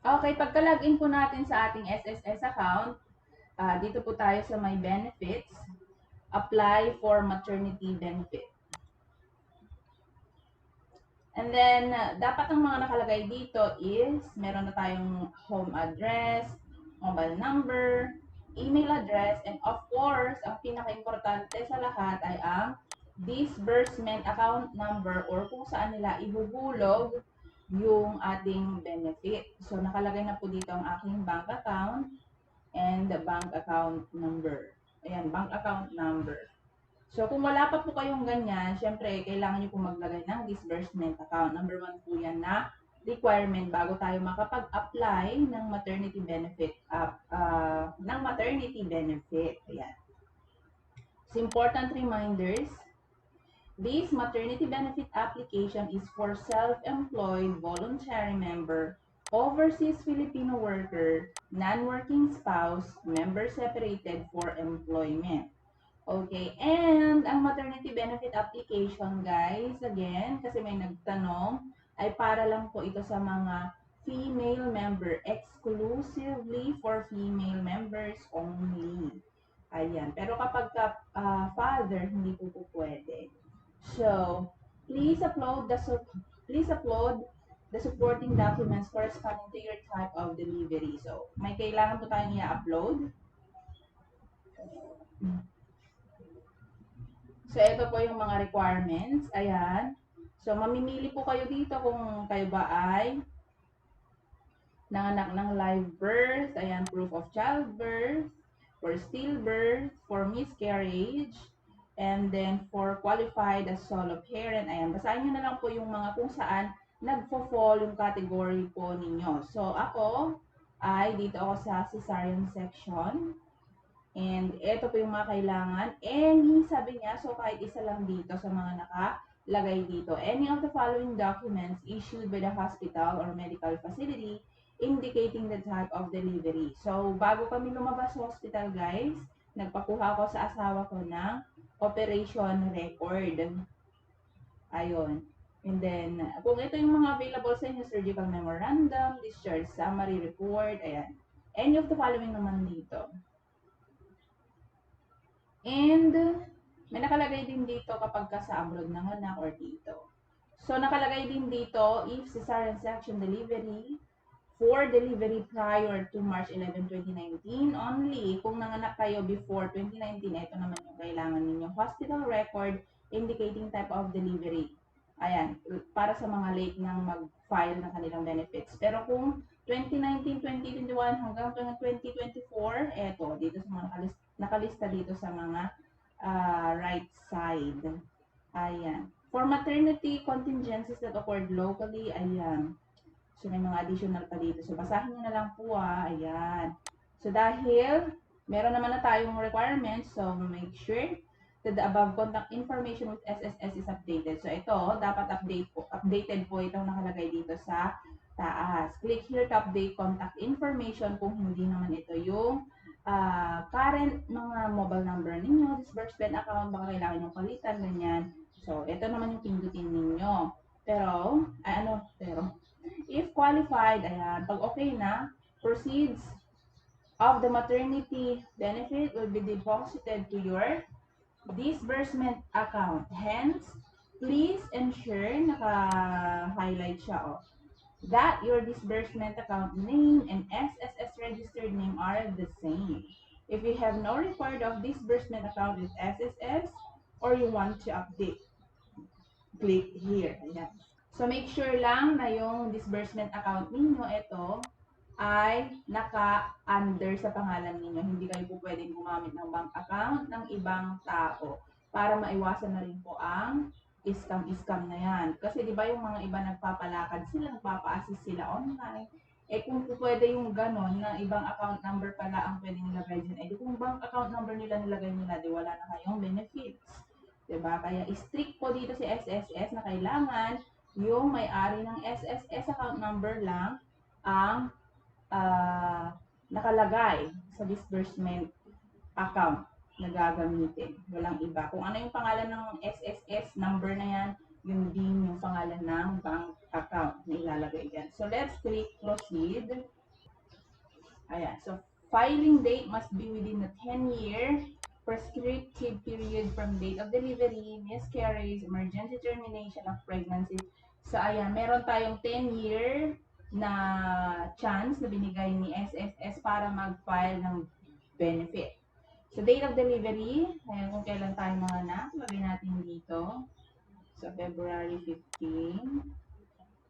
Okay, pagka-login po natin sa ating SSS account, dito po tayo sa may benefits, apply for maternity benefit. And then, dapat ang mga nakalagay dito is, meron na tayong home address, mobile number, email address, and of course, ang pinaka-importante sa lahat ay ang disbursement account number or kung saan nila ihuhulog yung ating benefit. So, nakalagay na po dito ang aking bank account and the bank account number. Ayan, bank account number. So, kung wala pa po kayong ganyan, syempre, kailangan nyo po maglagay ng disbursement account. Number 1 po yan na requirement bago tayo makapag-apply ng maternity benefit. Ayan. So, important reminders. This maternity benefit application is for self-employed voluntary member, overseas Filipino worker, non-working spouse, member separated for employment. Okay, and ang maternity benefit application, guys, again, kasi may nagtanong, ay para lang po ito sa mga female member, exclusively for female members only. Ayan, pero kapag father, hindi po po pwede. So, please upload the supporting documents corresponding to your type of delivery. So, may kailangan po tayong i-upload. So, ito po yung mga requirements. Ayan. So, mamimili po kayo dito kung kayo ba ay nanganak ng live birth, ayan, proof of childbirth, for stillbirth, for miscarriage, and then for qualified as solo parent. Ayan, basahin nyo na lang po yung mga kung saan nagfo-fall yung category po ninyo. So, ako ay dito ako sa cesarean section. And ito po yung mga kailangan. Any, sabi niya, so kahit isa lang dito sa mga nakalagay dito. Any of the following documents issued by the hospital or medical facility indicating the type of delivery. So, bago kami lumabas sa hospital, guys, nagpakuha ko sa asawa ko ng operation record. Ayun. And then, kung ito yung mga available sa inyo, surgical memorandum, discharge summary report, ayan. Any of the following naman dito. And may nakalagay din dito kapag ka sa abroad ng anak or dito. So nakalagay din dito if cesarean section delivery for delivery prior to March 11, 2019 only kung nanganak kayo before 2019, ito naman yung kailangan ninyo. Hospital record indicating type of delivery. Ayan, para sa mga late nang mag-file ng kanilang benefits. Pero kung 2019, 2021 hanggang 2024, eto, dito sa mga nakalista dito sa mga right side. Ayan. For maternity contingencies that occurred locally, ayan. So, may mga additional pa dito. So, basahin nyo na lang po Ayan. So, dahil meron naman na tayong requirements, so make sure that the above contact information with SSS is updated. So, ito, dapat updated po itong nakalagay dito sa taas. Click here to update contact information kung hindi naman ito yung current mga mobile number ninyo, disbursement account, baka kailangan yung palitan, ganyan. So, ito naman yung pindutin ninyo. Pero, if qualified, ayan, pag okay na, proceeds of the maternity benefit will be deposited to your disbursement account. Hence, please ensure naka-highlight siya, that your disbursement account name and SSS registered name are the same. If you have no record of disbursement account with SSS or you want to update, click here. Ayan. So, make sure lang na yung disbursement account ninyo, ito, ay naka-under sa pangalan ninyo. Hindi kayo po pwedeng gumamit ng bank account ng ibang tao para maiwasan na rin po ang scam na yan. Kasi di ba yung mga iba nagpapalakad sila, nagpapa-assist sila online. Kung po pwede yung ganon na ibang account number pala ang pwedeng nilagay dyan, kung bank account number nila nilagay nila, di wala na kayong benefits. Diba? Kaya strict po dito si SSS na kailangan yung may-ari ng SSS account number lang ang nakalagay sa disbursement account na gagamitin. Walang iba. Kung ano yung pangalan ng SSS number na yan, yun din yung pangalan ng bank account. na ilalagay dyan. So, let's click proceed. Ayan. So, filing date must be within the 10-year prescriptive period from date of delivery, miscarriage, emergency termination of pregnancy. So, ayan, meron tayong 10-year na chance na binigay ni SSS para mag-file ng benefit. So, date of delivery, ayan kung kailan tayo mga anak, lagay natin dito. So, February 15,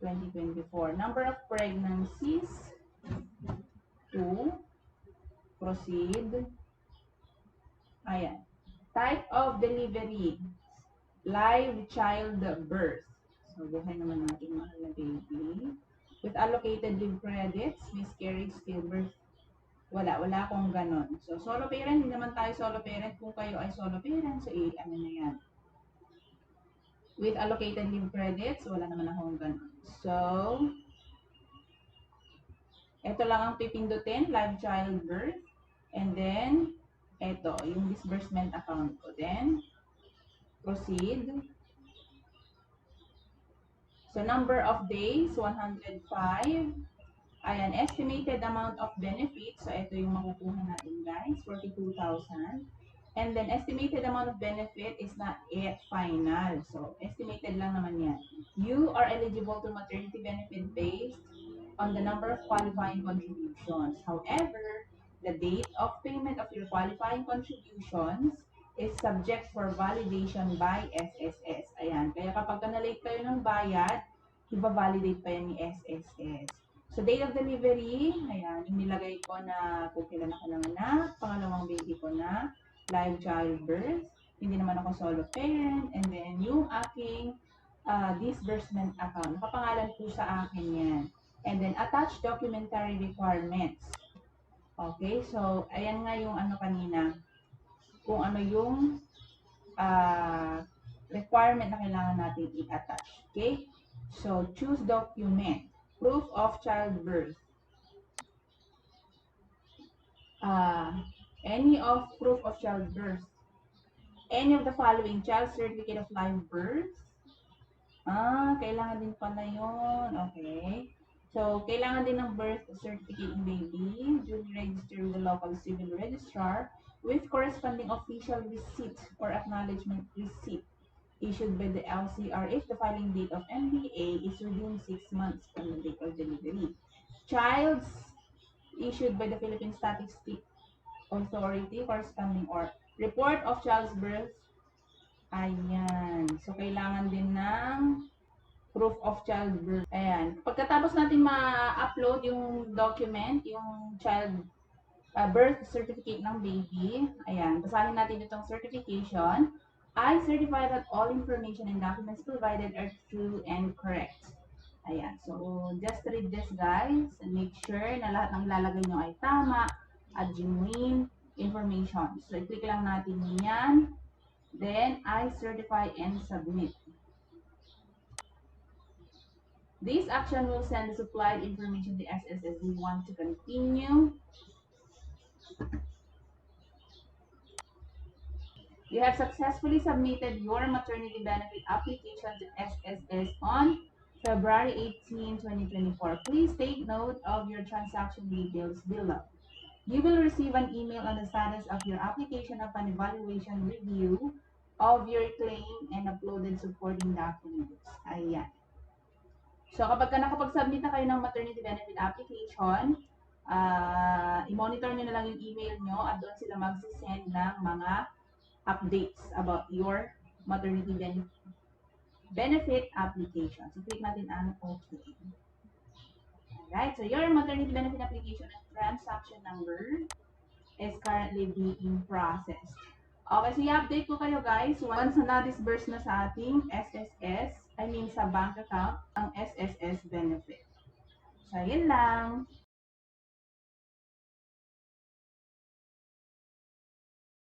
2024. Number of pregnancies, 2. Proceed. Ayan. Type of delivery, live child birth. So, buhay naman natin mahal na baby. With allocated leave credits, miscarriage, stillbirth. Wala akong ganon. So, solo parent, hindi naman tayo solo parent. Kung kayo ay solo parent, so ano na yan. With allocated leave credits, wala naman akong ganon. So, ito lang ang pipindutin, live child birth. And then, ito, yung disbursement account ko. Then, proceed. So, number of days, 105. Ayan, estimated amount of benefits. So, ito yung makukuha natin, guys, 42,000. And then, estimated amount of benefit is not yet final. So, estimated lang naman yan. You are eligible to maternity benefit based on the number of qualifying contributions. However, the date of payment of your qualifying contributions is subject for validation by SSS. Ayan. Kaya kapag na-late kayo ng bayad, iba-validate pa yan ni SSS. So, date of delivery, ayan, yung nilagay ko na kung kailan ako nanganak, pangalawang baby ko na, live childbirth, hindi naman ako solo parent, and then yung aking disbursement account. Nakapangalan po sa akin yan. And then, attached documentary requirements. Okay, so, ayan nga yung ano kanina, kung ano yung requirement na kailangan natin i-attach. Okay, so, choose document. Proof of childbirth. Any of proof of childbirth. Any of the following: child certificate of live birth. Kailangan din pala yun. Okay. So, kailangan din ng birth certificate ng baby, duly registered with the local civil registrar with corresponding official receipt or acknowledgement receipt issued by the LCR if the filing date of MBA is within 6 months from the date of delivery. Child's issued by the Philippine Statistics Authority corresponding or report of child's birth. Ayan. So, kailangan din ng proof of childbirth. Ayan. Pagkatapos natin ma-upload yung document, yung child birth certificate ng baby, ayan, basahin natin itong certification. I certify that all information and documents provided are true and correct. Ayan. So, just read this, guys, and make sure na lahat ng lalagay nyo ay tama at genuine information. So, i-click lang natin yan. Then, I certify and submit. This action will send the supplied information to SSS. We want to continue. You have successfully submitted your maternity benefit application to SSS on February 18, 2024. Please take note of your transaction details below. You will receive an email on the status of your application upon evaluation review of your claim and uploaded supporting documents. Ayan. So, kapag nakapag-submit na kayo ng maternity benefit application, i-monitor nyo na lang yung email nyo at doon sila mag-send ng mga updates about your maternity benefit application. So, click natin ang OK. Alright, so your maternity benefit application and transaction number is currently being processed. Okay, so i-update ko kayo, guys. Once na na-disburse na sa ating SSS, sa bank account, ang SSS benefit. So, yun lang.